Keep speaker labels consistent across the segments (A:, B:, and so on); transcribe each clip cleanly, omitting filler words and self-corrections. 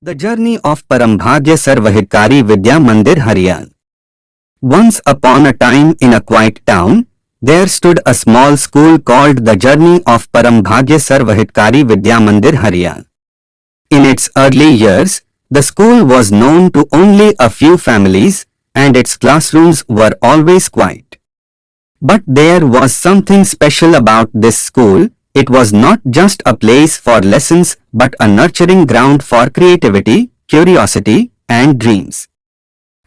A: The journey of Parambhagya Sarvahitकारी Vidya Mandir Haryal. Once upon a time in a quiet town, there stood a small school called the Journey of Parambhagya Sarvahitकारी Vidya Mandir Haryal. In its early years, the school was known to only a few families and its classrooms were always quiet. But there was something special about this school. It was not just a place for lessons but a nurturing ground for creativity, curiosity, and dreams.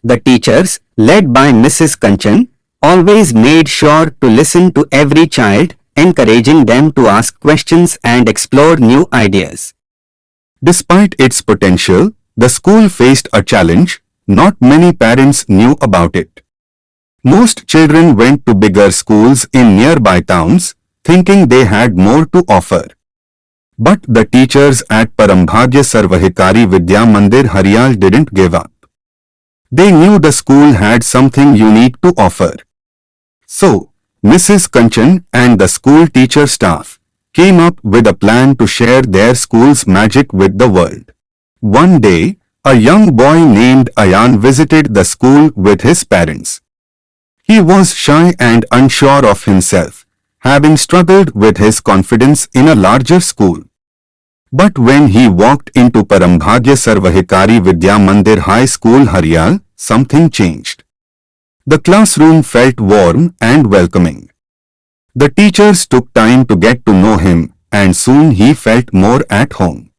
A: The teachers, led by Mrs. Kanchan, always made sure to listen to every child, encouraging them to ask questions and explore new ideas.
B: Despite its potential, the school faced a challenge. Not many parents knew about it. Most children went to bigger schools in nearby towns, thinking they had more to offer. But the teachers at Parambhagya Sarvahitकारी Vidya Mandir Haryal didn't give up. They knew the school had something unique to offer. So, Mrs. Kanchan and the school teacher staff came up with a plan to share their school's magic with the world. One day, a young boy named Ayan visited the school with his parents. He was shy and unsure of himself, having struggled with his confidence in a larger school. But when he walked into Parambhagya Sarvahitकारी Vidya Mandir High School Haryal, something changed. The classroom felt warm and welcoming. The teachers took time to get to know him, and soon he felt more at home.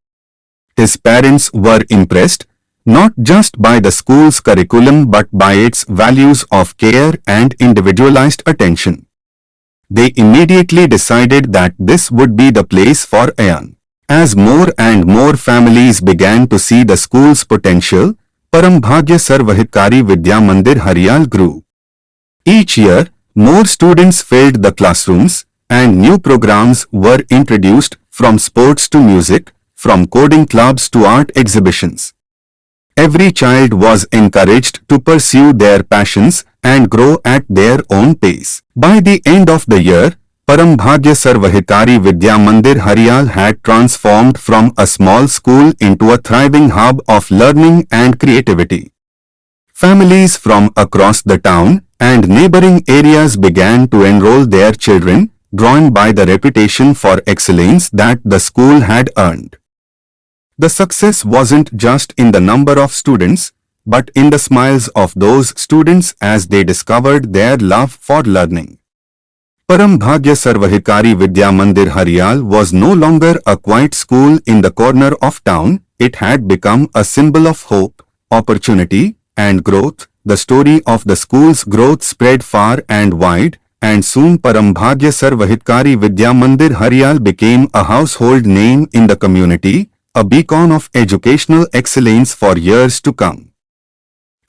B: His parents were impressed, not just by the school's curriculum but by its values of care and individualized attention. They immediately decided that this would be the place for Ayan. As more and more families began to see the school's potential, Parambhagya Sarvahitकारी Vidya Mandir Haryal grew. Each year, more students filled the classrooms, and new programs were introduced, from sports to music, from coding clubs to art exhibitions. Every child was encouraged to pursue their passions and grow at their own pace. By the end of the year, Parambhagya Sarvahitकारी Vidya Mandir Haryal had transformed from a small school into a thriving hub of learning and creativity. Families from across the town and neighboring areas began to enroll their children, drawn by the reputation for excellence that the school had earned. The success wasn't just in the number of students, but in the smiles of those students as they discovered their love for learning. Parambhagya Sarvahitकारी Vidya Mandir Haryal was no longer a quiet school in the corner of town. It had become a symbol of hope, opportunity, and growth. The story of the school's growth spread far and wide, and soon Parambhagya Sarvahitकारी Vidya Mandir Haryal became a household name in the community, a beacon of educational excellence for years to come.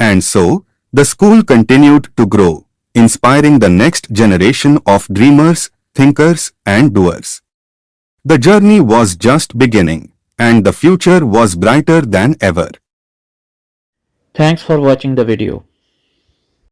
B: And so, the school continued to grow, inspiring the next generation of dreamers, thinkers, and doers. The journey was just beginning, and the future was brighter than ever.
C: Thanks for watching the video.